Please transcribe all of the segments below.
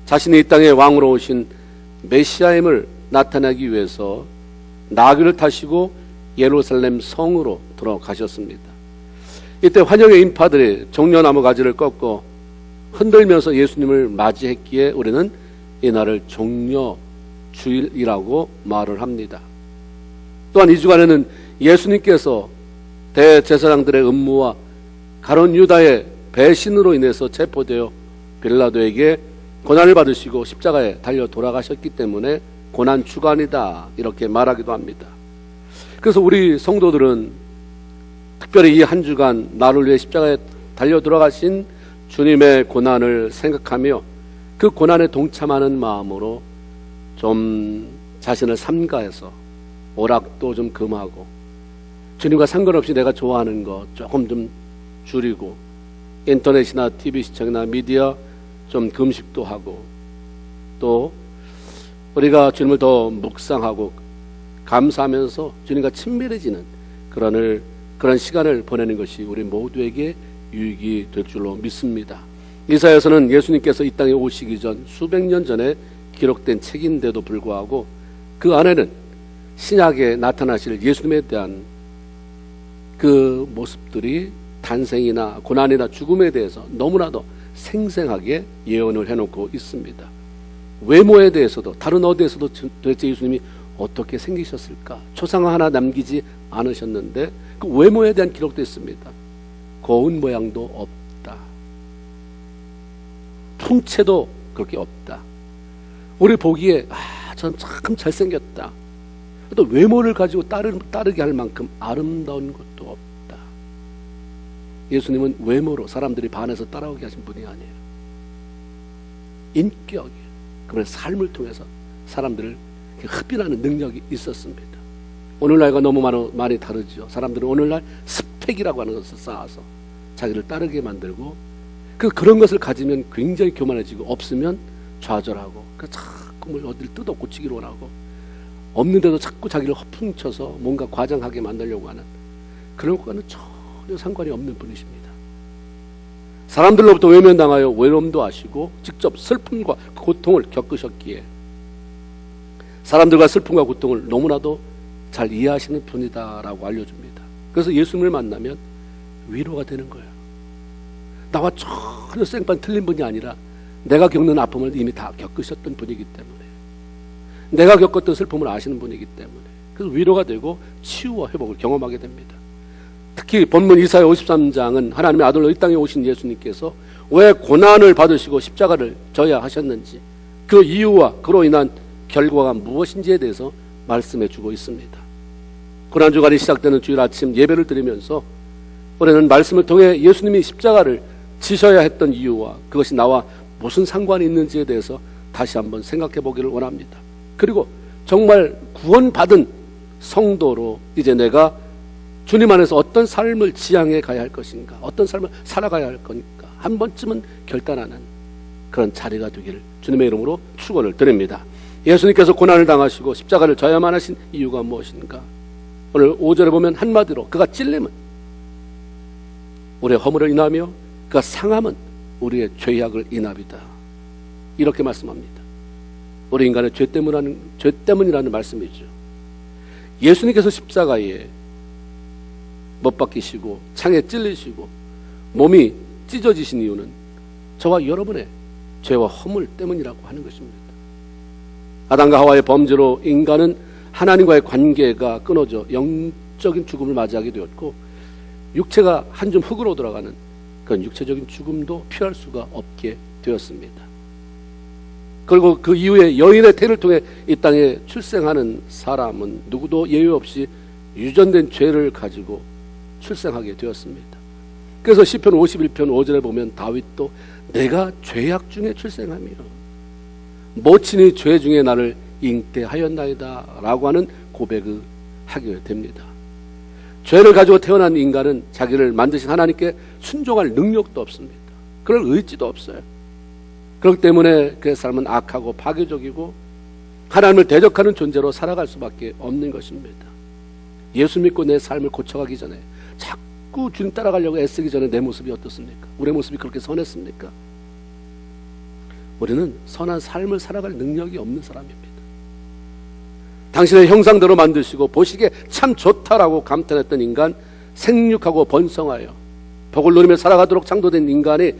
자신이 이 땅에 왕으로 오신 메시아임을 나타내기 위해서 나귀를 타시고 예루살렘 성으로 들어가셨습니다. 이때 환영의 인파들이 종려나무 가지를 꺾고 흔들면서 예수님을 맞이했기에 우리는 이날을 종려주일이라고 말을 합니다. 또한 이 주간에는 예수님께서 대제사장들의 음모와 가룟 유다의 배신으로 인해서 체포되어 빌라도에게 고난을 받으시고 십자가에 달려 돌아가셨기 때문에 고난 주간이다 이렇게 말하기도 합니다. 그래서 우리 성도들은 특별히 이 한 주간 나를 위해 십자가에 달려 돌아가신 주님의 고난을 생각하며 그 고난에 동참하는 마음으로 좀 자신을 삼가해서 오락도 좀 금하고 주님과 상관없이 내가 좋아하는 것 조금 좀 줄이고 인터넷이나 TV 시청이나 미디어 좀 금식도 하고 또 우리가 주님을 더 묵상하고 감사하면서 주님과 친밀해지는 그런 시간을 보내는 것이 우리 모두에게 유익이 될 줄로 믿습니다. 이사야서는 예수님께서 이 땅에 오시기 전 수백 년 전에 기록된 책인데도 불구하고 그 안에는 신약에 나타나실 예수님에 대한 그 모습들이 탄생이나 고난이나 죽음에 대해서 너무나도 생생하게 예언을 해놓고 있습니다. 외모에 대해서도 다른 어디에서도 도대체 예수님이 어떻게 생기셨을까? 초상 하나 남기지 않으셨는데 그 외모에 대한 기록도 있습니다. 고운 모양도 없다. 풍채도 그렇게 없다. 우리 보기에 전 참 잘생겼다. 또 외모를 가지고 따르게 할 만큼 아름다운 것도 없다. 예수님은 외모로 사람들이 반해서 따라오게 하신 분이 아니에요. 인격이에요. 그러면 삶을 통해서 사람들을 흡인하는 능력이 있었습니다. 오늘날과 너무 많이 다르죠. 사람들은 오늘날 스펙이라고 하는 것을 쌓아서 자기를 따르게 만들고 그런 것을 가지면 굉장히 교만해지고 없으면 좌절하고 자꾸 뭘 어디를 뜯어 고치기를 원하고 없는데도 자꾸 자기를 허풍쳐서 뭔가 과장하게 만들려고 하는 그런 것과는 전혀 상관이 없는 분이십니다. 사람들로부터 외면당하여 외로움도 아시고 직접 슬픔과 고통을 겪으셨기에 사람들과 슬픔과 고통을 너무나도 잘 이해하시는 분이다라고 알려줍니다. 그래서 예수님을 만나면 위로가 되는 거예요. 나와 전혀 생판 틀린 분이 아니라 내가 겪는 아픔을 이미 다 겪으셨던 분이기 때문에 내가 겪었던 슬픔을 아시는 분이기 때문에 그래서 위로가 되고 치유와 회복을 경험하게 됩니다. 특히 본문 이사야 53장은 하나님의 아들로 이 땅에 오신 예수님께서 왜 고난을 받으시고 십자가를 져야 하셨는지 그 이유와 그로 인한 결과가 무엇인지에 대해서 말씀해 주고 있습니다. 고난주간이 시작되는 주일 아침 예배를 드리면서 우리는 말씀을 통해 예수님이 십자가를 지셔야 했던 이유와 그것이 나와 무슨 상관이 있는지에 대해서 다시 한번 생각해 보기를 원합니다. 그리고 정말 구원받은 성도로 이제 내가 주님 안에서 어떤 삶을 지향해 가야 할 것인가, 어떤 삶을 살아가야 할 거니까 한 번쯤은 결단하는 그런 자리가 되기를 주님의 이름으로 축원을 드립니다. 예수님께서 고난을 당하시고 십자가를 져야만 하신 이유가 무엇인가? 오늘 5절에 보면 한마디로 그가 찔림은 우리의 허물을 인하며 그가 상함은 우리의 죄악을 인합이다. 이렇게 말씀합니다. 우리 인간의 죄 때문이라는 말씀이죠. 예수님께서 십자가에 못 박히시고 창에 찔리시고 몸이 찢어지신 이유는 저와 여러분의 죄와 허물 때문이라고 하는 것입니다. 아담과 하와의 범죄로 인간은 하나님과의 관계가 끊어져 영적인 죽음을 맞이하게 되었고 육체가 한 줌 흙으로 돌아가는 그런 육체적인 죽음도 피할 수가 없게 되었습니다. 그리고 그 이후에 여인의 태를 통해 이 땅에 출생하는 사람은 누구도 예외 없이 유전된 죄를 가지고 출생하게 되었습니다. 그래서 시편 51편 5절에 보면 다윗도 내가 죄악 중에 출생하며 모친이 죄 중에 나를 잉태하였나이다 라고 하는 고백을 하게 됩니다. 죄를 가지고 태어난 인간은 자기를 만드신 하나님께 순종할 능력도 없습니다. 그럴 의지도 없어요. 그렇기 때문에 그 삶은 악하고 파괴적이고 하나님을 대적하는 존재로 살아갈 수밖에 없는 것입니다. 예수 믿고 내 삶을 고쳐가기 전에 자꾸 주님 따라가려고 애쓰기 전에 내 모습이 어떻습니까? 우리의 모습이 그렇게 선했습니까? 우리는 선한 삶을 살아갈 능력이 없는 사람입니다. 당신의 형상대로 만드시고 보시기에 참 좋다라고 감탄했던 인간, 생육하고 번성하여 복을 누리며 살아가도록 창조된 인간이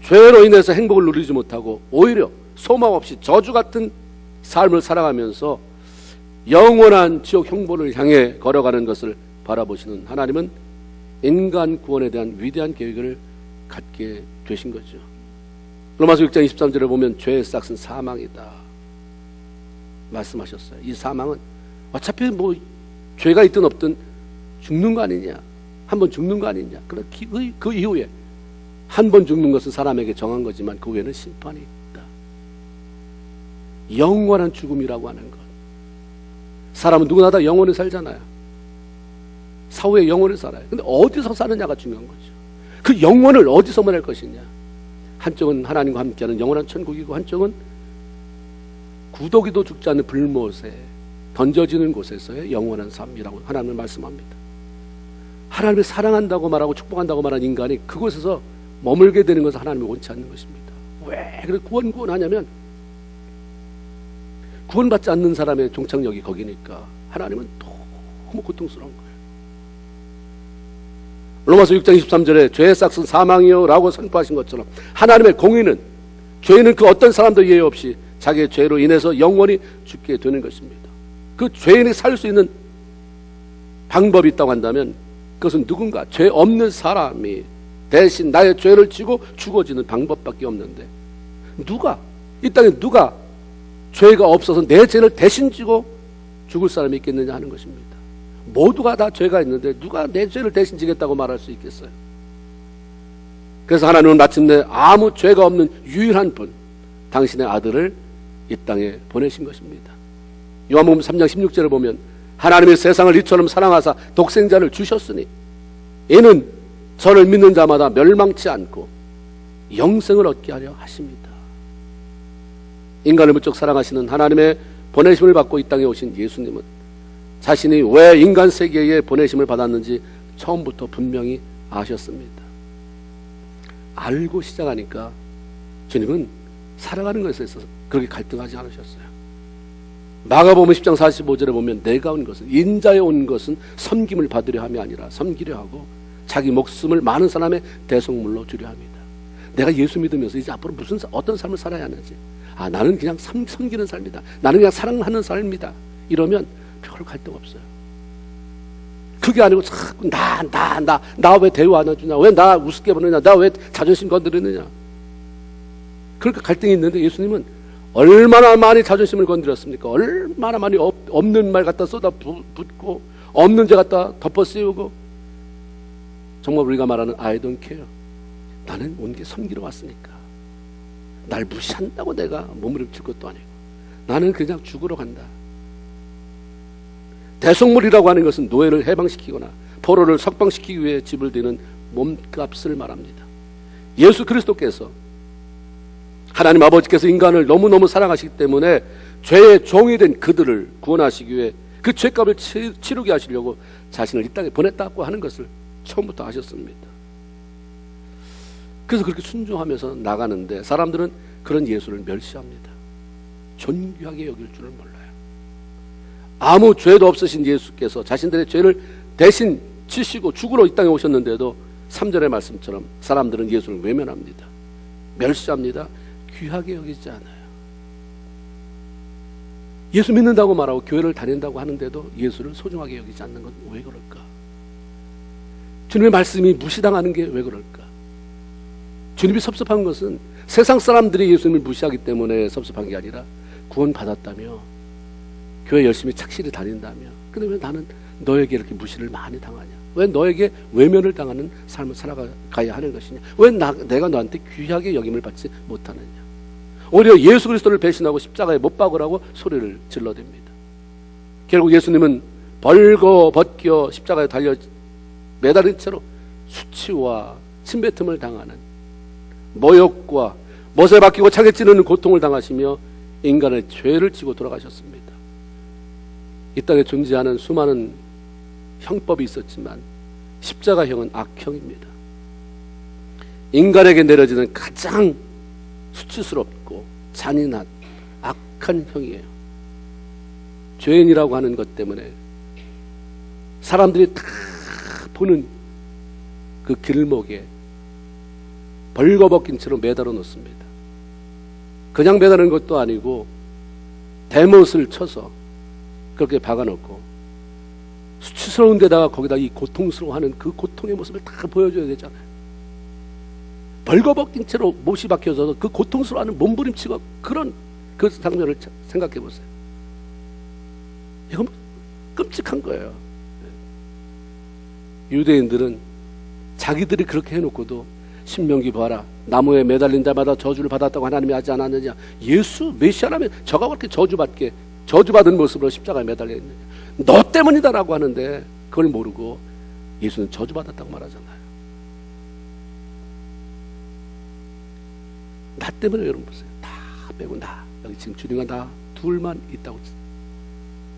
죄로 인해서 행복을 누리지 못하고 오히려 소망 없이 저주 같은 삶을 살아가면서 영원한 지옥 형벌을 향해 걸어가는 것을 바라보시는 하나님은 인간 구원에 대한 위대한 계획을 갖게 되신 거죠. 로마서 6장 23절에 보면 죄의 싹은 사망이다 말씀하셨어요. 이 사망은 어차피 뭐 죄가 있든 없든 죽는 거 아니냐, 한 번 죽는 거 아니냐. 그 이후에 한 번 죽는 것은 사람에게 정한 거지만 그 후에는 심판이 있다. 영원한 죽음이라고 하는 것. 사람은 누구나 다 영원히 살잖아요. 사후에 영원히 살아요. 근데 어디서 사느냐가 중요한 거죠. 그 영원을 어디서 말할 것이냐. 한쪽은 하나님과 함께하는 영원한 천국이고, 한쪽은 구더기도 죽지 않는 불못에 던져지는 곳에서의 영원한 삶이라고 하나님은 말씀합니다. 하나님을 사랑한다고 말하고 축복한다고 말한 인간이 그곳에서 머물게 되는 것은 하나님이 원치 않는 것입니다. 왜 그래 구원하냐면 구원받지 않는 사람의 종착역이 거기니까 하나님은 너무 고통스러운 거예요. 로마서 6장 23절에 죄의 싹은 사망이요 라고 선포하신 것처럼 하나님의 공의는 죄인은 그 어떤 사람도 예외 없이 자기의 죄로 인해서 영원히 죽게 되는 것입니다. 그 죄인이 살 수 있는 방법이 있다고 한다면 그것은 누군가 죄 없는 사람이 대신 나의 죄를 지고 죽어지는 방법밖에 없는데, 누가 이 땅에 누가 죄가 없어서 내 죄를 대신 지고 죽을 사람이 있겠느냐 하는 것입니다. 모두가 다 죄가 있는데 누가 내 죄를 대신 지겠다고 말할 수 있겠어요? 그래서 하나님은 마침내 아무 죄가 없는 유일한 분, 당신의 아들을 이 땅에 보내신 것입니다. 요한복음 3장 16절을 보면 하나님의 세상을 이처럼 사랑하사 독생자를 주셨으니 이는 저를 믿는 자마다 멸망치 않고 영생을 얻게 하려 하십니다. 인간을 무척 사랑하시는 하나님의 보내심을 받고 이 땅에 오신 예수님은 자신이 왜 인간 세계에 보내심을 받았는지 처음부터 분명히 아셨습니다. 알고 시작하니까 주님은 살아가는 것에 있어서 그렇게 갈등하지 않으셨어요. 마가복음 10장 45절에 보면 내가 온 것은, 인자에 온 것은 섬김을 받으려 함이 아니라 섬기려 하고 자기 목숨을 많은 사람의 대속물로 주려 합니다. 내가 예수 믿으면서 이제 앞으로 어떤 삶을 살아야 하는지, 나는 그냥 섬기는 삶이다, 나는 그냥 사랑하는 삶이다, 이러면 별 갈등 없어요. 그게 아니고 자꾸 나 왜 대우 안 해주냐, 왜 나 우습게 보느냐, 나 왜 자존심 건드리느냐, 그러니까 갈등이 있는데 예수님은 얼마나 많이 자존심을 건드렸습니까? 얼마나 많이 없는 말 갖다 쏟아 붓고 없는 죄 갖다 덮어 씌우고, 정말 우리가 말하는 I don't care, 나는 온 게 섬기러 왔으니까 날 무시한다고 내가 몸부림칠 것도 아니고 나는 그냥 죽으러 간다. 대속물이라고 하는 것은 노예를 해방시키거나 포로를 석방시키기 위해 지불되는 몸값을 말합니다. 예수 그리스도께서, 하나님 아버지께서 인간을 너무너무 사랑하시기 때문에 죄의 종이 된 그들을 구원하시기 위해 그 죄값을 치르게 하시려고 자신을 이 땅에 보냈다고 하는 것을 처음부터 아셨습니다. 그래서 그렇게 순종하면서 나가는데 사람들은 그런 예수를 멸시합니다. 존귀하게 여길 줄을 몰라요. 아무 죄도 없으신 예수께서 자신들의 죄를 대신 지시고 죽으러 이 땅에 오셨는데도 3절의 말씀처럼 사람들은 예수를 외면합니다. 멸시합니다. 귀하게 여기지 않아요. 예수 믿는다고 말하고 교회를 다닌다고 하는데도 예수를 소중하게 여기지 않는 건 왜 그럴까? 주님의 말씀이 무시당하는 게 왜 그럴까? 주님이 섭섭한 것은 세상 사람들이 예수님을 무시하기 때문에 섭섭한 게 아니라 구원받았다며 교회 열심히 착실히 다닌다며, 근데 왜 나는 너에게 이렇게 무시를 많이 당하냐? 왜 너에게 외면을 당하는 삶을 살아가야 하는 것이냐? 왜 내가 너한테 귀하게 여김을 받지 못하느냐? 오히려 예수 그리스도를 배신하고 십자가에 못 박으라고 소리를 질러댑니다. 결국 예수님은 벌거벗겨 십자가에 달려 매달린 채로 수치와 침뱉음을 당하는 모욕과 못에 박히고 차게 찌르는 고통을 당하시며 인간의 죄를 지고 돌아가셨습니다. 이 땅에 존재하는 수많은 형법이 있었지만 십자가형은 악형입니다. 인간에게 내려지는 가장 수치스럽고 잔인한 악한 형이에요. 죄인이라고 하는 것 때문에 사람들이 다 보는 그 길목에 벌거벗긴 채로 매달아 놓습니다. 그냥 매달은 것도 아니고 대못을 쳐서 그렇게 박아놓고 수치스러운 데다가 거기다 이 고통스러워하는 그 고통의 모습을 다 보여줘야 되잖아요. 벌거벗긴 채로 못이 박혀서 그 고통스러워하는 몸부림치고 그런 그 장면을 생각해 보세요. 이건 끔찍한 거예요. 유대인들은 자기들이 그렇게 해놓고도 신명기 봐라, 나무에 매달린 자마다 저주를 받았다고 하나님이 하지 않았느냐, 예수 메시아라면 저가 그렇게 저주받은 모습으로 십자가에 매달려 있느냐, 너 때문이다라고 하는데 그걸 모르고 예수는 저주받았다고 말하잖아요. 나 때문에 여러분 보세요. 다 빼고 나 여기 지금 주님과 나 둘만 있다고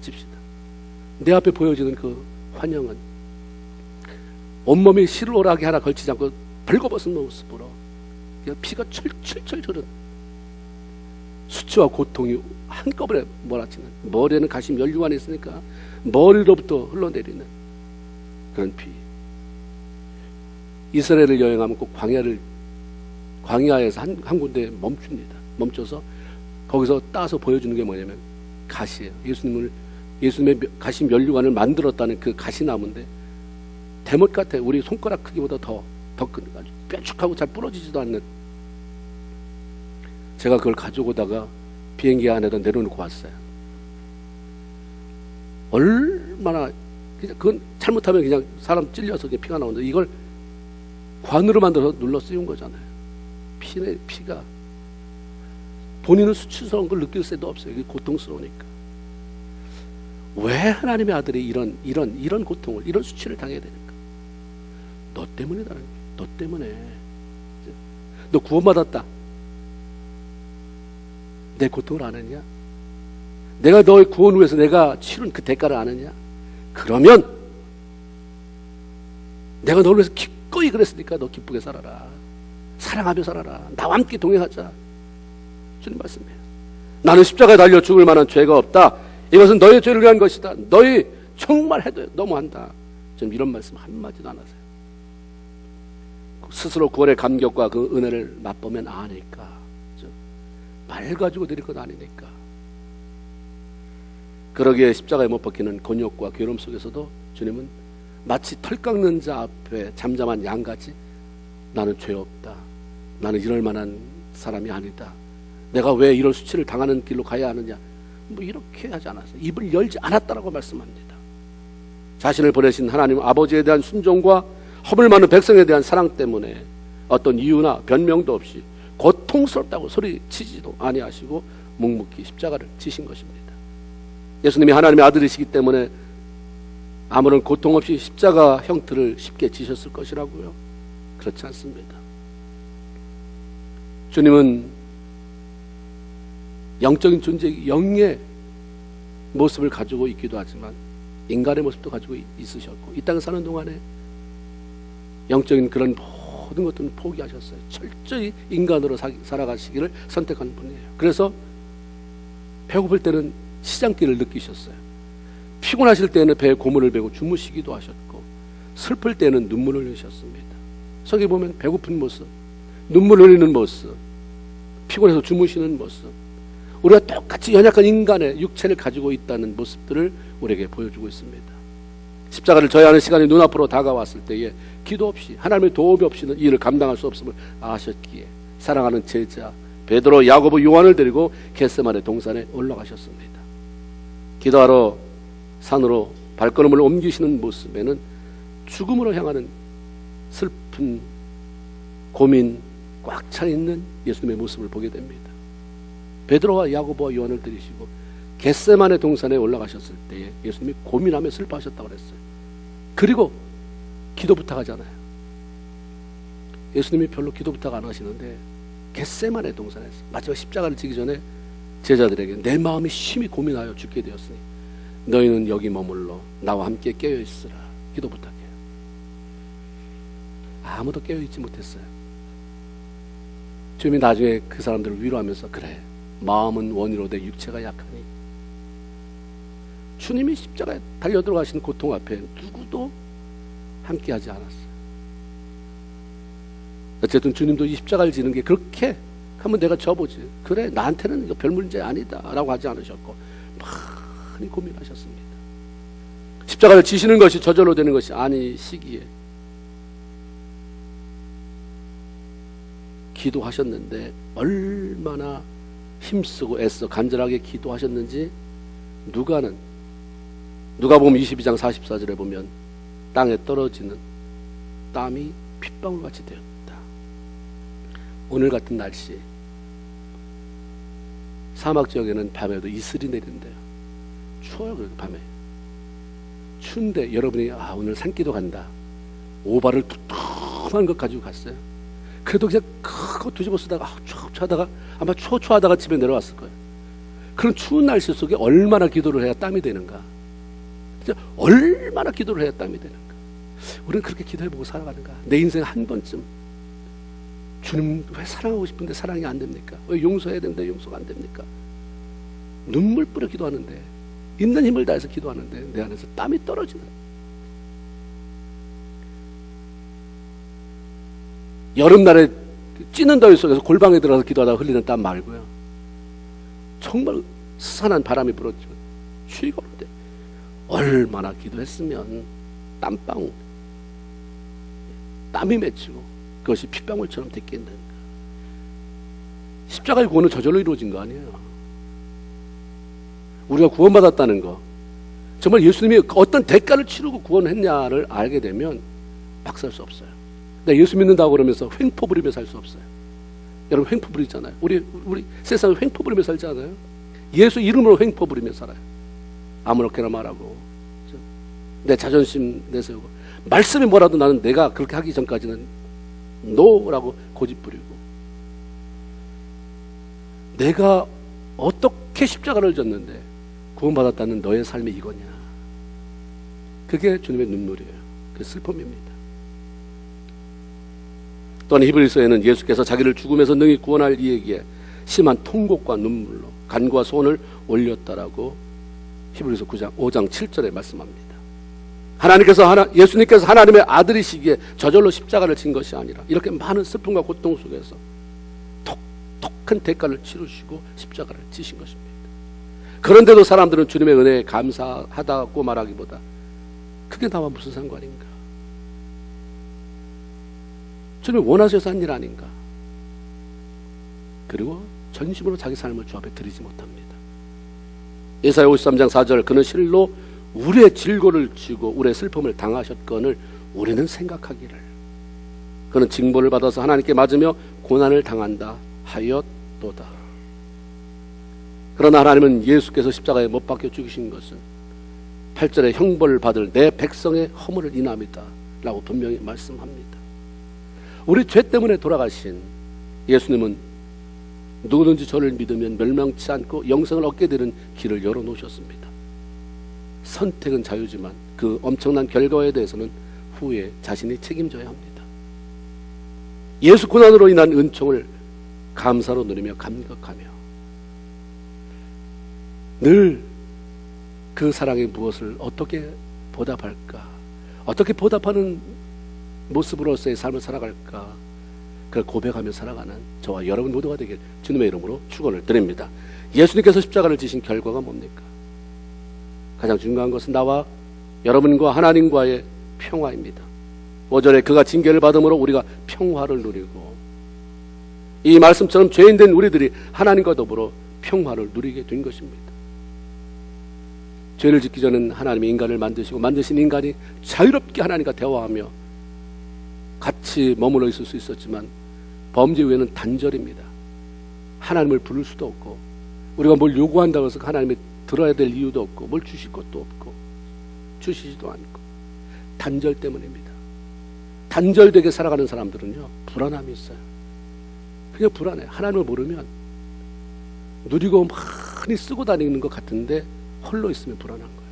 칩시다. 내 앞에 보여지는 그 환영은 온몸이 실로라기 하나 걸치지 않고 벌거벗은 모습으로 피가 철철철 흐르는 수치와 고통이 한꺼번에 몰아치는, 머리에는 가시 면류관이 있으니까 머리로부터 흘러내리는 그런 피. 이스라엘을 여행하면 꼭 광야에서 한 군데 멈춥니다. 멈춰서 거기서 따서 보여주는 게 뭐냐면 가시예요. 예수님의 가시 면류관을 만들었다는 그 가시나무인데 대못 같아. 우리 손가락 크기보다 더 큰, 아주 뾰족하고 잘 부러지지도 않는. 제가 그걸 가져오다가 비행기 안에다 내려놓고 왔어요. 얼마나, 그건 잘못하면 그냥 사람 찔려서 피가 나오는데 이걸 관으로 만들어서 눌러 쓰인 거잖아요. 피가. 본인은 수치스러운 걸 느낄 새도 없어요. 이게 고통스러우니까. 왜 하나님의 아들이 이런 고통을, 이런 수치를 당해야 되는가? 너 때문이다라는 거예요. 너 때문에. 너 구원받았다. 내 고통을 아느냐? 내가 너의 구원 위해서 내가 치른 그 대가를 아느냐? 그러면 내가 너를 위해서 기꺼이 그랬으니까 너 기쁘게 살아라. 사랑하며 살아라. 나와 함께 동행하자. 주님 말씀이에요. 나는 십자가에 달려 죽을 만한 죄가 없다. 이것은 너의 죄를 위한 것이다. 너희 정말 해도 너무한다. 좀 이런 말씀 한마디도 안 하세요. 스스로 구원의 감격과 그 은혜를 맛보면 아니까. 말 가지고 드릴 것 아니니까. 그러기에 십자가에 못 박히는 곤욕과 괴로움 속에서도 주님은 마치 털 깎는 자 앞에 잠잠한 양같이 나는 죄 없다. 나는 이럴 만한 사람이 아니다. 내가 왜 이런 수치를 당하는 길로 가야 하느냐. 뭐 이렇게 하지 않았어요. 입을 열지 않았다라고 말씀합니다. 자신을 보내신 하나님 아버지에 대한 순종과 허물 많은 백성에 대한 사랑 때문에 어떤 이유나 변명도 없이 고통스럽다고 소리치지도 아니하시고 묵묵히 십자가를 지신 것입니다. 예수님이 하나님의 아들이시기 때문에 아무런 고통 없이 십자가 형틀을 쉽게 지셨을 것이라고요? 그렇지 않습니다. 주님은 영적인 존재, 영의 모습을 가지고 있기도 하지만 인간의 모습도 가지고 있으셨고, 이 땅에 사는 동안에 영적인 그런 모든 것들은 포기하셨어요. 철저히 인간으로 살아가시기를 선택한 분이에요. 그래서 배고플 때는 시장길을 느끼셨어요. 피곤하실 때는 배에 고문을 베고 주무시기도 하셨고, 슬플 때는 눈물을 흘리셨습니다. 성경에 보면 배고픈 모습, 눈물 흘리는 모습, 피곤해서 주무시는 모습, 우리가 똑같이 연약한 인간의 육체를 가지고 있다는 모습들을 우리에게 보여주고 있습니다. 십자가를 져야 하는 시간이 눈앞으로 다가왔을 때에 기도 없이, 하나님의 도움이 없이는 이 일을 감당할 수 없음을 아셨기에 사랑하는 제자 베드로, 야고보, 요한을 데리고 겟세마네 동산에 올라가셨습니다. 기도하러 산으로 발걸음을 옮기시는 모습에는 죽음으로 향하는 슬픈 고민 꽉 차 있는 예수님의 모습을 보게 됩니다. 베드로와 야고보와 요한을 데리시고 겟세마네 동산에 올라가셨을 때에 예수님이 고민하며 슬퍼하셨다고 그랬어요. 그리고 기도 부탁하잖아요. 예수님이 별로 기도 부탁 안 하시는데 겟세마네 동산에서 마지막 십자가를 지기 전에 제자들에게 내 마음이 심히 고민하여 죽게 되었으니 너희는 여기 머물러 나와 함께 깨어있으라 기도 부탁해요. 아무도 깨어있지 못했어요. 주님이 나중에 그 사람들을 위로하면서 그래, 마음은 원이로되 육체가 약하니. 주님이 십자가에 달려 들어가신 고통 앞에 누구도 함께하지 않았어요. 어쨌든 주님도 이 십자가를 지는 게 그렇게 한번 내가 져보지, 그래 나한테는 이거 별 문제 아니다 라고 하지 않으셨고 많이 고민하셨습니다. 십자가를 지시는 것이 저절로 되는 것이 아니시기에 기도하셨는데 얼마나 힘쓰고 애써 간절하게 기도하셨는지 누가복음 22장 44절에 보면 땅에 떨어지는 땀이 핏방울같이 되었다. 오늘 같은 날씨 사막 지역에는 밤에도 이슬이 내린대요. 추워요. 그래도 밤에 추운데 여러분이 오늘 산기도 간다, 오바를 두툼한 것 가지고 갔어요. 그래도 그냥 그거 뒤집어 쓰다가 추하다가 아마 추하다가 집에 내려왔을 거예요. 그런 추운 날씨 속에 얼마나 기도를 해야 땀이 되는가, 얼마나 기도를 해야 땀이 되는가. 우리는 그렇게 기도해보고 살아가는가. 내 인생 한 번쯤 주님 왜 사랑하고 싶은데 사랑이 안 됩니까? 왜 용서해야 되는데 용서가 안 됩니까? 눈물 뿌려 기도하는데, 있는 힘을 다해서 기도하는데 내 안에서 땀이 떨어지는. 여름날에 찌는 더위 속에서 골방에 들어가서 기도하다가 흘리는 땀 말고요, 정말 스산한 바람이 불었죠. 추위가 오는데 얼마나 기도했으면 땀방울, 땀이 맺히고 그것이 핏방울처럼 됐겠는가. 십자가의 구원은 저절로 이루어진 거 아니에요. 우리가 구원받았다는 거, 정말 예수님이 어떤 대가를 치르고 구원했냐를 알게 되면 막 살 수 없어요. 나 예수 믿는다고 그러면서 횡포 부리며 살 수 없어요. 여러분 횡포 부리잖아요. 우리 세상에 횡포 부리며 살지 않아요? 예수 이름으로 횡포 부리며 살아요. 아무렇게나 말하고 내 자존심 내세우고, 말씀이 뭐라도 나는 내가 그렇게 하기 전까지는 노라고 고집 부리고, 내가 어떻게 십자가를 졌는데 구원받았다는 너의 삶이 이거냐. 그게 주님의 눈물이에요. 그 슬픔입니다. 또한 히브리서에는 예수께서 자기를 죽음에서 능히 구원할 이에게 심한 통곡과 눈물로 간과 손을 올렸다라고 히브리서 5장 7절에 말씀합니다. 예수님께서 하나님의 아들이시기에 저절로 십자가를 진 것이 아니라 이렇게 많은 슬픔과 고통 속에서 독특한 대가를 치르시고 십자가를 지신 것입니다. 그런데도 사람들은 주님의 은혜에 감사하다고 말하기보다 그게 나와 무슨 상관인가, 주님이 원하셔서 한 일 아닌가, 그리고 전심으로 자기 삶을 주 앞에 드리지 못합니다. 예사야 53장 4절, 그는 실로 우리의 질고를 지고 우리의 슬픔을 당하셨거늘 우리는 생각하기를 그는 징벌을 받아서 하나님께 맞으며 고난을 당한다 하였도다. 그러나 하나님은 예수께서 십자가에 못 박혀 죽으신 것은 8절에 형벌을 받을 내 백성의 허물을 인함이다 라고 분명히 말씀합니다. 우리 죄 때문에 돌아가신 예수님은 누구든지 저를 믿으면 멸망치 않고 영생을 얻게 되는 길을 열어놓으셨습니다. 선택은 자유지만 그 엄청난 결과에 대해서는 후에 자신이 책임져야 합니다. 예수 고난으로 인한 은총을 감사로 누리며 감격하며 늘 그 사랑의 무엇을 어떻게 보답할까, 어떻게 보답하는 모습으로서의 삶을 살아갈까, 그걸 고백하며 살아가는 저와 여러분 모두가 되길 주님의 이름으로 축원을 드립니다. 예수님께서 십자가를 지신 결과가 뭡니까? 가장 중요한 것은 나와 여러분과 하나님과의 평화입니다. 5절에 그가 징계를 받음으로 우리가 평화를 누리고, 이 말씀처럼 죄인된 우리들이 하나님과 더불어 평화를 누리게 된 것입니다. 죄를 짓기 전엔 하나님이 인간을 만드시고 만드신 인간이 자유롭게 하나님과 대화하며 같이 머물러 있을 수 있었지만 범죄 후에는 단절입니다. 하나님을 부를 수도 없고, 우리가 뭘 요구한다고 해서 하나님이 들어야 될 이유도 없고, 뭘 주실 것도 없고 주시지도 않고, 단절 때문입니다. 단절되게 살아가는 사람들은요, 불안함이 있어요. 그냥 불안해. 하나님을 모르면 누리고 많이 쓰고 다니는 것 같은데 홀로 있으면 불안한 거예요.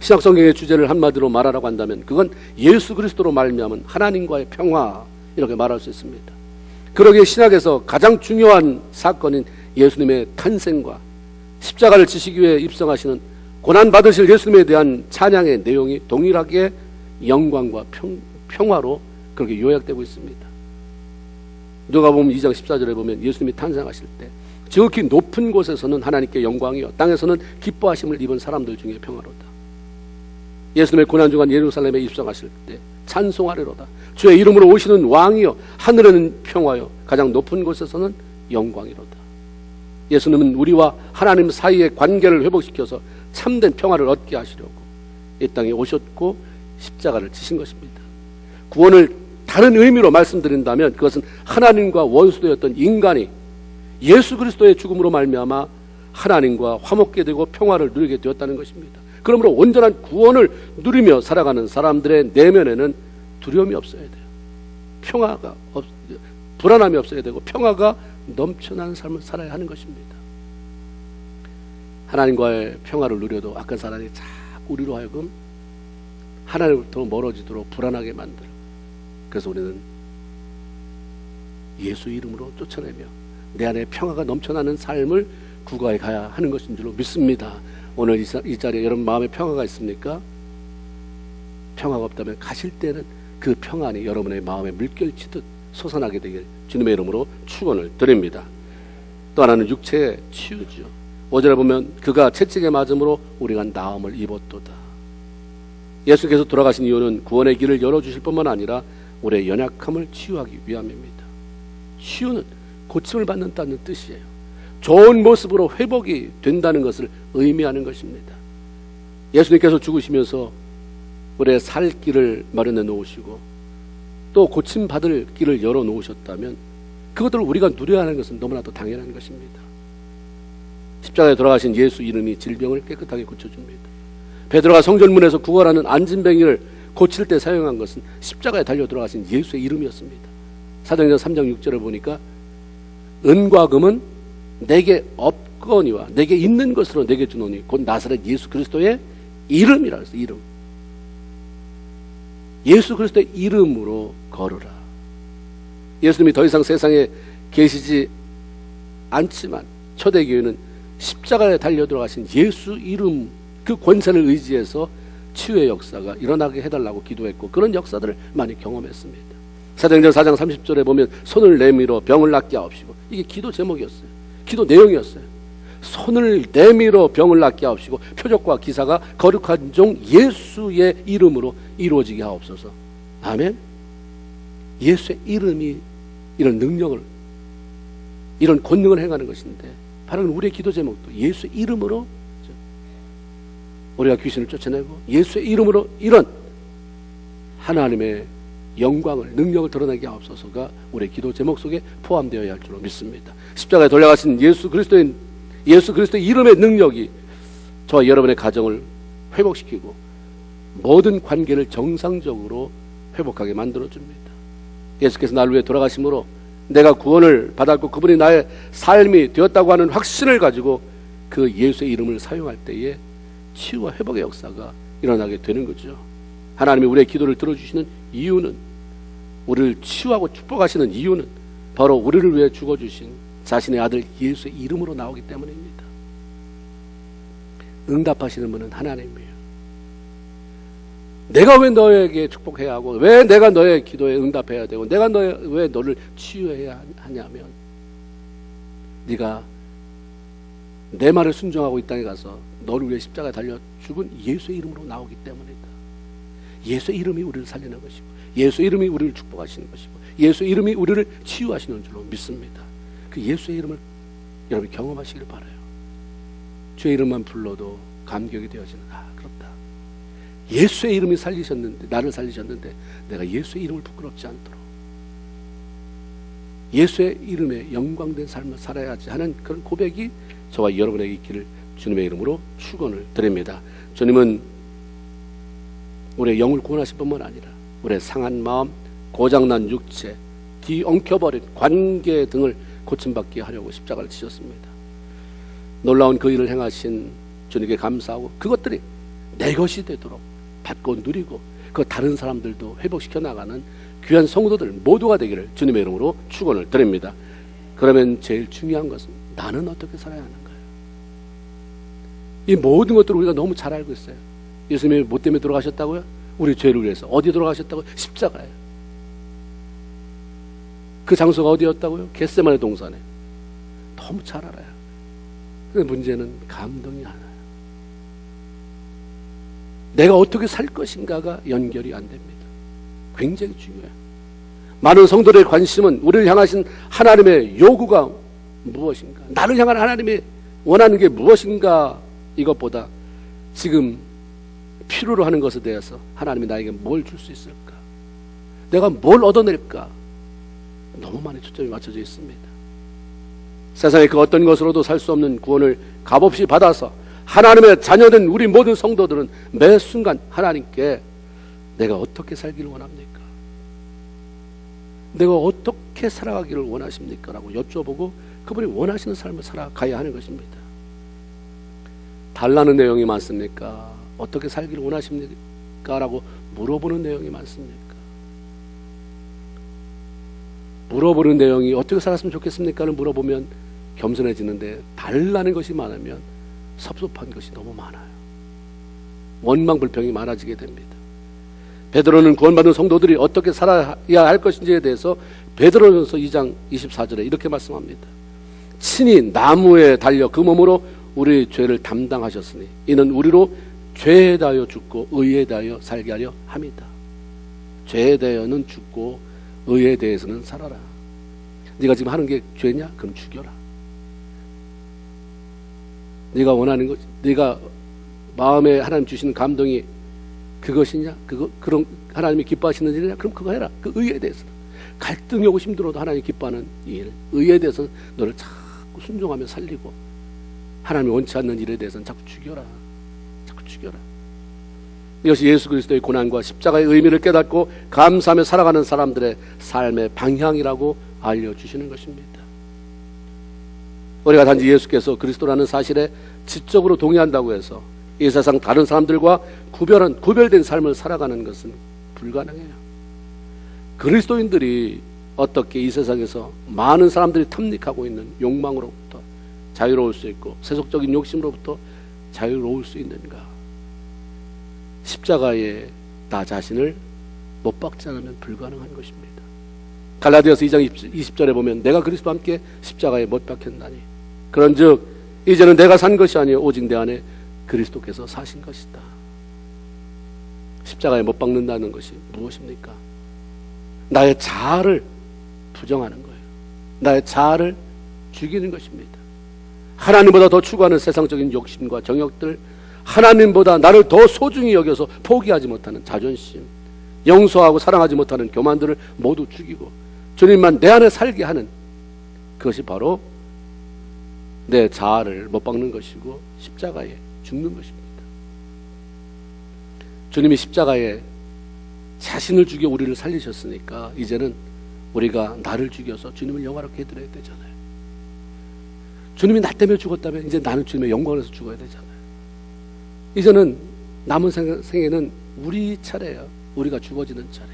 신약성경의 주제를 한마디로 말하라고 한다면 그건 예수 그리스도로 말미암은 하나님과의 평화, 이렇게 말할 수 있습니다. 그러기에 신약에서 가장 중요한 사건인 예수님의 탄생과 십자가를 지시기 위해 입성하시는 고난받으실 예수님에 대한 찬양의 내용이 동일하게 영광과 평화로 그렇게 요약되고 있습니다. 누가복음 2장 14절에 보면 예수님이 탄생하실 때 지극히 높은 곳에서는 하나님께 영광이요 땅에서는 기뻐하심을 입은 사람들 중에 평화로다. 예수님의 고난중간 예루살렘에 입성하실 때 찬송하리로다. 주의 이름으로 오시는 왕이요 하늘에는 평화요 가장 높은 곳에서는 영광이로다. 예수님은 우리와 하나님 사이의 관계를 회복시켜서 참된 평화를 얻게 하시려고 이 땅에 오셨고 십자가를 지신 것입니다. 구원을 다른 의미로 말씀드린다면 그것은 하나님과 원수되었던 인간이 예수 그리스도의 죽음으로 말미암아 하나님과 화목게 되고 평화를 누리게 되었다는 것입니다. 그러므로 온전한 구원을 누리며 살아가는 사람들의 내면에는 두려움이 없어야 돼요. 불안함이 없어야 되고 평화가 넘쳐나는 삶을 살아야 하는 것입니다. 하나님과의 평화를 누려도 악한 사람이 자꾸 우리로 하여금 하나님으로부터 멀어지도록 불안하게 만들어. 그래서 우리는 예수 이름으로 쫓아내며 내 안에 평화가 넘쳐나는 삶을 구가해 가야 하는 것인 줄로 믿습니다. 오늘 이 자리에 여러분 마음에 평화가 있습니까? 평화가 없다면 가실 때는 그 평안이 여러분의 마음에 물결치듯 솟아나게 되길 주님의 이름으로 축원을 드립니다. 또 하나는 육체의 치유죠. 5절에 보면 그가 채찍에 맞음으로 우리가 나음을 입었도다. 예수께서 돌아가신 이유는 구원의 길을 열어주실 뿐만 아니라 우리의 연약함을 치유하기 위함입니다. 치유는 고침을 받는다는 뜻이에요. 좋은 모습으로 회복이 된다는 것을 의미하는 것입니다. 예수님께서 죽으시면서 우리의 살 길을 마련해 놓으시고 또 고침받을 길을 열어 놓으셨다면 그것들을 우리가 누려야 하는 것은 너무나도 당연한 것입니다. 십자가에 돌아가신 예수 이름이 질병을 깨끗하게 고쳐줍니다. 베드로가 성전문에서 구걸하는 안진뱅이를 고칠 때 사용한 것은 십자가에 달려 돌아가신 예수의 이름이었습니다. 사도행전 3장 6절을 보니까 은과 금은 내게 없거니와 내게 있는 것으로 내게 주노니 곧 나사렛 예수 그리스도의 이름이라 해서 이름. 예수 그리스도의 이름으로 걸으라. 예수님이 더 이상 세상에 계시지 않지만 초대교회는 십자가에 달려 들어가신 예수 이름 그 권세를 의지해서 치유의 역사가 일어나게 해달라고 기도했고 그런 역사들을 많이 경험했습니다. 사도행전 4장 30절에 보면 손을 내밀어 병을 낫게 하옵시고 이게 기도 제목이었어요. 기도 내용이었어요. 손을 내밀어 병을 낫게 하옵시고 표적과 기사가 거룩한 종 예수의 이름으로 이루어지게 하옵소서. 아멘. 예수의 이름이 이런 능력을 이런 권능을 행하는 것인데 바로 우리의 기도 제목도 예수의 이름으로 우리가 귀신을 쫓아내고 예수의 이름으로 이런 하나님의 영광을 능력을 드러내게 하옵소서가 우리의 기도 제목 속에 포함되어야 할 줄로 믿습니다. 십자가에 돌아가신 예수 그리스도의 이름의 능력이 저와 여러분의 가정을 회복시키고 모든 관계를 정상적으로 회복하게 만들어줍니다. 예수께서 나를 위해 돌아가심으로 내가 구원을 받았고 그분이 나의 삶이 되었다고 하는 확신을 가지고 그 예수의 이름을 사용할 때에 치유와 회복의 역사가 일어나게 되는 거죠. 하나님이 우리의 기도를 들어주시는 이유는 우리를 치유하고 축복하시는 이유는 바로 우리를 위해 죽어주신 자신의 아들 예수의 이름으로 나오기 때문입니다. 응답하시는 분은 하나님이에요. 내가 왜 너에게 축복해야 하고 왜 내가 너의 기도에 응답해야 되고 내가 왜 너를 치유해야 하냐면 네가 내 말을 순종하고 이 땅에 가서 너를 위해 십자가에 달려 죽은 예수의 이름으로 나오기 때문이다. 예수의 이름이 우리를 살리는 것이고 예수의 이름이 우리를 축복하시는 것이고 예수의 이름이 우리를 치유하시는 줄로 믿습니다. 그 예수의 이름을 여러분이 경험하시길 바라요. 주의 이름만 불러도 감격이 되어지는 그렇다. 예수의 이름이 살리셨는데 나를 살리셨는데 내가 예수의 이름을 부끄럽지 않도록 예수의 이름에 영광된 삶을 살아야지 하는 그런 고백이 저와 여러분에게 있기를 주님의 이름으로 축원을 드립니다. 주님은 우리의 영을 구원하실 뿐만 아니라 우리의 상한 마음, 고장난 육체, 뒤엉켜버린 관계 등을 고침받게 하려고 십자가를 지셨습니다. 놀라운 그 일을 행하신 주님께 감사하고 그것들이 내 것이 되도록 받고 누리고 그 다른 사람들도 회복시켜 나가는 귀한 성도들 모두가 되기를 주님의 이름으로 축원을 드립니다. 그러면 제일 중요한 것은 나는 어떻게 살아야 하는가요? 이 모든 것들을 우리가 너무 잘 알고 있어요. 예수님이 뭐 때문에 돌아가셨다고요? 우리 죄를 위해서. 어디 돌아가셨다고요? 십자가예요. 그 장소가 어디였다고요? 겟세마네 동산에. 너무 잘 알아요. 근데 문제는 감동이 안 와요. 내가 어떻게 살 것인가가 연결이 안 됩니다. 굉장히 중요해요. 많은 성도들의 관심은 우리를 향하신 하나님의 요구가 무엇인가, 나를 향한 하나님이 원하는 게 무엇인가, 이것보다 지금 필요로 하는 것에 대해서 하나님이 나에게 뭘 줄 수 있을까, 내가 뭘 얻어낼까, 너무 많이 초점이 맞춰져 있습니다. 세상에 그 어떤 것으로도 살 수 없는 구원을 값없이 받아서 하나님의 자녀된 우리 모든 성도들은 매 순간 하나님께 내가 어떻게 살기를 원합니까? 내가 어떻게 살아가기를 원하십니까? 라고 여쭤보고 그분이 원하시는 삶을 살아가야 하는 것입니다. 달라는 내용이 많습니까? 어떻게 살기를 원하십니까? 라고 물어보는 내용이 많습니까? 물어보는 내용이 어떻게 살았으면 좋겠습니까를 물어보면 겸손해지는데, 달라는 것이 많으면 섭섭한 것이 너무 많아요. 원망불평이 많아지게 됩니다. 베드로는 구원받은 성도들이 어떻게 살아야 할 것인지에 대해서 베드로전서 2장 24절에 이렇게 말씀합니다. 친히 나무에 달려 그 몸으로 우리 죄를 담당하셨으니 이는 우리로 죄에 대하여 죽고 의에 대하여 살게 하려 함이다. 죄에 대하여는 죽고 의에 대해서는 살아라. 네가 지금 하는 게 죄냐? 그럼 죽여라. 네가 원하는 것, 네가 마음에 하나님 주시는 감동이 그것이냐? 그런 하나님이 기뻐하시는 일이냐? 그럼 그거 해라. 그 의에 대해서 갈등이 오고 힘들어도 하나님이 기뻐하는 일, 의에 대해서 너를 자꾸 순종하며 살리고, 하나님이 원치 않는 일에 대해서는 자꾸 죽여라. 자꾸 죽여라. 이것이 예수 그리스도의 고난과 십자가의 의미를 깨닫고 감사하며 살아가는 사람들의 삶의 방향이라고 알려주시는 것입니다. 우리가 단지 예수께서 그리스도라는 사실에 지적으로 동의한다고 해서 이 세상 다른 사람들과 구별된 삶을 살아가는 것은 불가능해요. 그리스도인들이 어떻게 이 세상에서 많은 사람들이 탐닉하고 있는 욕망으로부터 자유로울 수 있고 세속적인 욕심으로부터 자유로울 수 있는가? 십자가에 나 자신을 못 박지 않으면 불가능한 것입니다. 갈라디아서 2장 20절에 보면 내가 그리스도와 함께 십자가에 못 박혔나니 그런즉 이제는 내가 산 것이 아니요 오직 내 안에 그리스도께서 사신 것이다. 십자가에 못 박는다는 것이 무엇입니까? 나의 자아를 부정하는 거예요. 나의 자아를 죽이는 것입니다. 하나님보다 더 추구하는 세상적인 욕심과 정욕들, 하나님보다 나를 더 소중히 여겨서 포기하지 못하는 자존심, 용서하고 사랑하지 못하는 교만들을 모두 죽이고 주님만 내 안에 살게 하는, 그것이 바로 내 자아를 못 박는 것이고 십자가에 죽는 것입니다. 주님이 십자가에 자신을 죽여 우리를 살리셨으니까 이제는 우리가 나를 죽여서 주님을 영화롭게 해드려야 되잖아요. 주님이 나 때문에 죽었다면 이제 나는 주님의 영광에서 죽어야 되잖아요. 이제는 남은 생애는 우리 차례예요. 우리가 죽어지는 차례.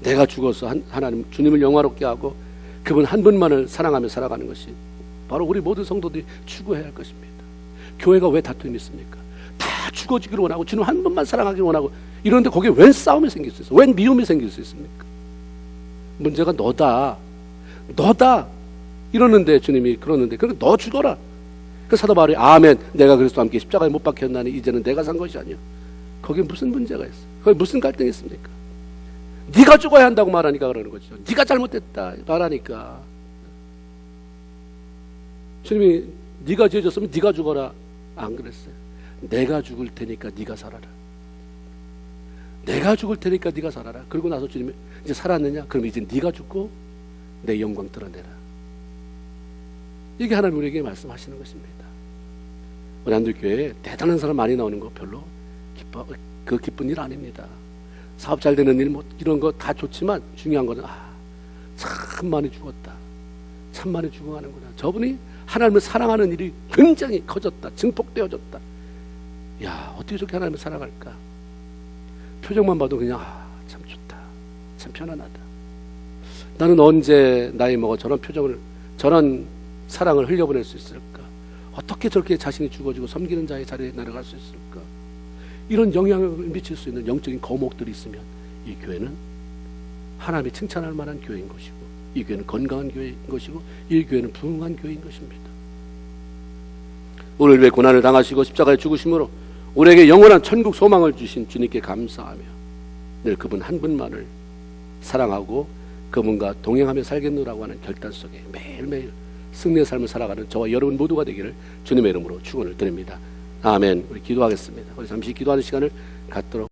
내가 죽어서 하나님 주님을 영화롭게 하고 그분 한 분만을 사랑하며 살아가는 것이 바로 우리 모든 성도들이 추구해야 할 것입니다. 교회가 왜 다툼이 있습니까? 다 죽어지기를 원하고 주님 한 분만 사랑하기를 원하고 이런데 거기에 웬 싸움이 생길 수 있어요? 웬 미움이 생길 수 있습니까? 문제가 너다 이러는데, 주님이 그러는데 그래 너 죽어라. 그 사도 바울이 아멘, 내가 그리스도와 함께 십자가에 못 박혔나니 이제는 내가 산 것이 아니야. 거기에 무슨 문제가 있어? 거기에 무슨 갈등이 있습니까? 네가 죽어야 한다고 말하니까 그러는 거죠. 네가 잘못됐다 말하니까. 주님이 네가 죄 졌으면 네가 죽어라 안 그랬어요. 내가 죽을 테니까 네가 살아라. 내가 죽을 테니까 네가 살아라. 그리고 나서 주님이 이제 살았느냐? 그럼 이제 네가 죽고 내 영광 드러내라. 이게 하나님 우리에게 말씀하시는 것입니다. 우리 한들교회에 대단한 사람 많이 나오는 거 별로 기쁜 일 아닙니다. 사업 잘 되는 일 뭐 이런 거 다 좋지만 중요한 거는 참 많이 죽었다. 참 많이 죽어가는구나. 저분이 하나님을 사랑하는 일이 굉장히 커졌다. 증폭되어졌다. 야, 어떻게 저렇게 하나님을 사랑할까? 표정만 봐도 그냥 참 좋다. 참 편안하다. 나는 언제 나이 먹어 저런 사랑을 흘려보낼 수 있을까? 어떻게 저렇게 자신이 죽어지고 섬기는 자의 자리에 내려갈 수 있을까? 이런 영향을 미칠 수 있는 영적인 거목들이 있으면 이 교회는 하나님이 칭찬할 만한 교회인 것이고, 이 교회는 건강한 교회인 것이고, 이 교회는 부흥한 교회인 것입니다. 오늘 왜 고난을 당하시고 십자가에 죽으심으로 우리에게 영원한 천국 소망을 주신 주님께 감사하며 늘 그분 한 분만을 사랑하고 그분과 동행하며 살겠노라고 하는 결단 속에 매일매일 승리의 삶을 살아가는 저와 여러분 모두가 되기를 주님의 이름으로 축원을 드립니다. 아멘. 우리 기도하겠습니다. 우리 잠시 기도하는 시간을 갖도록